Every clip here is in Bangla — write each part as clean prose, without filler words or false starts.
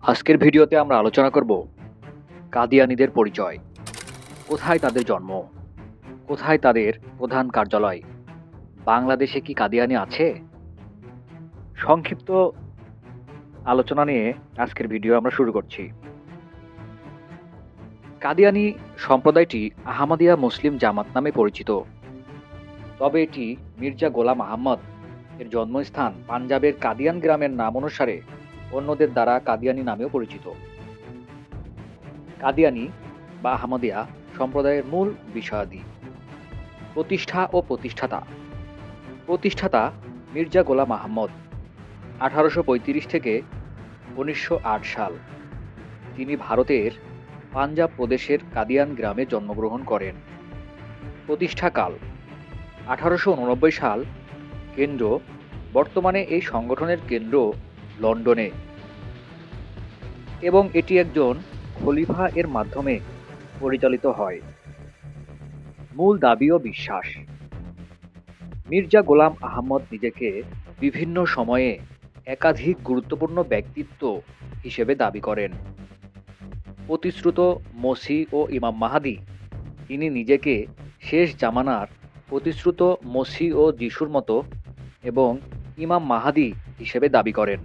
আজকের ভিডিওতে আমরা আলোচনা করব কাদিয়ানীদের পরিচয়, কোথায় তাদের জন্ম, কোথায় তাদের প্রধান কার্যালয়, বাংলাদেশে কি কাদিয়ানী আছে? সংক্ষিপ্ত আলোচনা নিয়ে আজকের ভিডিও আমরা শুরু করছি। কাদিয়ানী সম্প্রদায়টি আহমদিয়া মুসলিম জামাত নামে পরিচিত, তবে এটি মির্জা গোলাম আহমদ এর জন্মস্থান পাঞ্জাবের কাদিয়ান গ্রামের নাম অনুসারে অন্যদের দ্বারা কাদিয়ানী নামেও পরিচিত। কাদিয়ানী বা আহমদিয়া সম্প্রদায়ের মূল বিষয়াদি। প্রতিষ্ঠা ও প্রতিষ্ঠাতা। প্রতিষ্ঠাতা মির্জা গোলাম আহমদ, 1835 থেকে 1908 সাল। তিনি ভারতের পাঞ্জাব প্রদেশের কাদিয়ান গ্রামে জন্মগ্রহণ করেন। প্রতিষ্ঠাকাল 1889 সাল। কেন্দ্র, বর্তমানে এই সংগঠনের কেন্দ্র লন্ডনে এবং এটি একজন খলিফা এর মাধ্যমে পরিচালিত হয়। মূল দাবি ও বিশ্বাস। মির্জা গোলাম আহমদ নিজেকে বিভিন্ন সময়ে একাধিক গুরুত্বপূর্ণ ব্যক্তিত্ব হিসেবে দাবি করেন। প্রতিশ্রুত মসিহ ও ইমাম মাহাদি। তিনি নিজেকে শেষ জামানার প্রতিশ্রুত মসিহ ও যিশুর মতো এবং ইমাম মাহাদি হিসেবে দাবি করেন।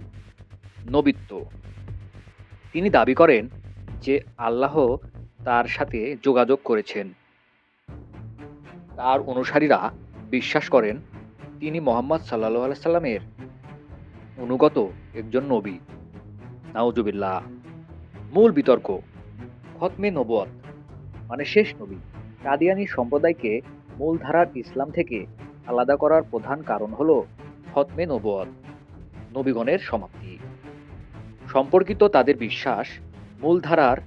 নবিত্ব। তিনি দাবি করেন যে আল্লাহ তার সাথে যোগাযোগ করেছেন। তার অনুসারীরা বিশ্বাস করেন তিনি মুহাম্মদ সাল্লাল্লাহু আলাইহি সাল্লামের অনুগত একজন নবী। নাউজুবিল্লাহ। মূল বিতর্ক। খতমে নবুয়ত মানে শেষ নবী। কাদিয়ানী সম্প্রদায়কে মূলধারার ইসলাম থেকে আলাদা করার প্রধান কারণ হল খতমে নবুয়ত, নবীগণের সমাপ্তি সম্পর্কিত তাদের বিশ্বাস। মূলধারার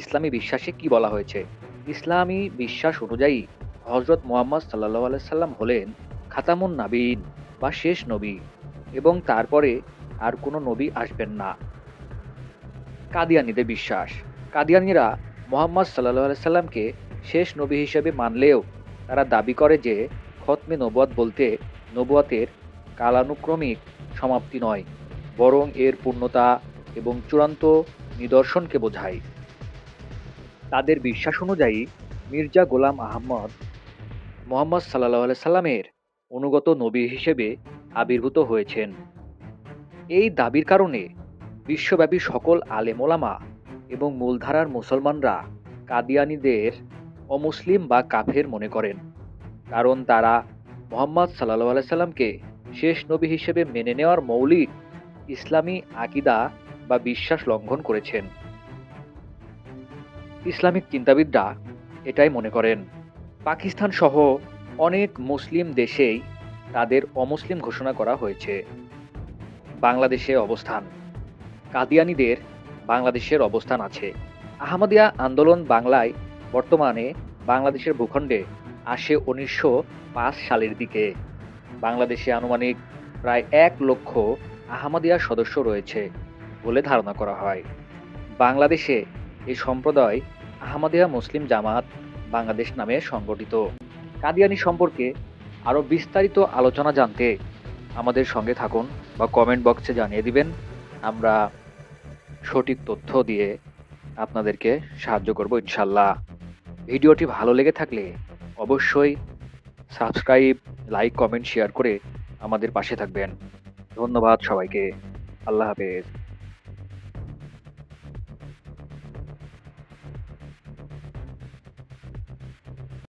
ইসলামী বিশ্বাসে কি বলা হয়েছে? ইসলামী বিশ্বাস অনুযায়ী হযরত মুহাম্মদ সাল্লাল্লাহু আলাইহি সাল্লাম হলেন খাতামুন নাবিয়িন বা শেষ নবী এবং তারপরে আর কোনো নবী আসবেন না। কাদিয়ানীদের বিশ্বাস। কাদিয়ানীরা মুহাম্মদ সাল্লাল্লাহু আলাইহি সাল্লামকে শেষ নবী হিসেবে মানলেও তারা দাবি করে যে খতমে নবুয়ত বলতে নবুয়তের কালানুক্রমিক সমাপ্তি নয়, বরং এর পূর্ণতা এবং চূড়ান্ত নিদর্শনকে বোঝায়। তাদের বিশ্বাস অনুযায়ী মির্জা গোলাম আহমদ মুহাম্মদ সাল্লাল্লাহু আলাইহি সাল্লামের অনুগত নবী হিসেবে আবির্ভূত হয়েছেন। এই দাবির কারণে বিশ্বব্যাপী সকল আলেম ওলামা এবং মূলধারার মুসলমানরা কাদিয়ানীদের অমুসলিম বা কাফের মনে করেন, কারণ তারা মুহাম্মদ সাল্লাল্লাহু আলাইহি সাল্লামকে শেষ নবী হিসেবে মেনে নেওয়ার মৌলিক ইসলামী আকীদা বা বিশ্বাস লঙ্ঘন করেছেন। ইসলামিক চিন্তাবিদরা এটাই মনে করেন। পাকিস্তান সহ অনেক মুসলিম দেশেই তাদের অমুসলিম ঘোষণা করা হয়েছে। বাংলাদেশে অবস্থান। কাদিয়ানীদের বাংলাদেশের অবস্থান আছে। আহমদিয়া আন্দোলন বাংলায় বর্তমানে বাংলাদেশের ভূখণ্ডে আসে 1905 সালের দিকে। বাংলাদেশে আনুমানিক প্রায় 1 লক্ষ আহমদিয়া সদস্য রয়েছে বলে ধারণা করা হয়। বাংলাদেশে এই সম্প্রদায় আহমদিয়া মুসলিম জামাত বাংলাদেশ নামে সংগঠিত। কাদিয়ানী সম্পর্কে আরও বিস্তারিত আলোচনা জানতে আমাদের সঙ্গে থাকুন বা কমেন্ট বক্সে জানিয়ে দিবেন। আমরা সঠিক তথ্য দিয়ে আপনাদেরকে সাহায্য করব ইনশাল্লাহ। ভিডিওটি ভালো লেগে থাকলে অবশ্যই সাবস্ক্রাইব, লাইক, কমেন্ট, শেয়ার করে আমাদের পাশে থাকবেন। ধন্যবাদ সবাইকে। আল্লাহ হাফেজ।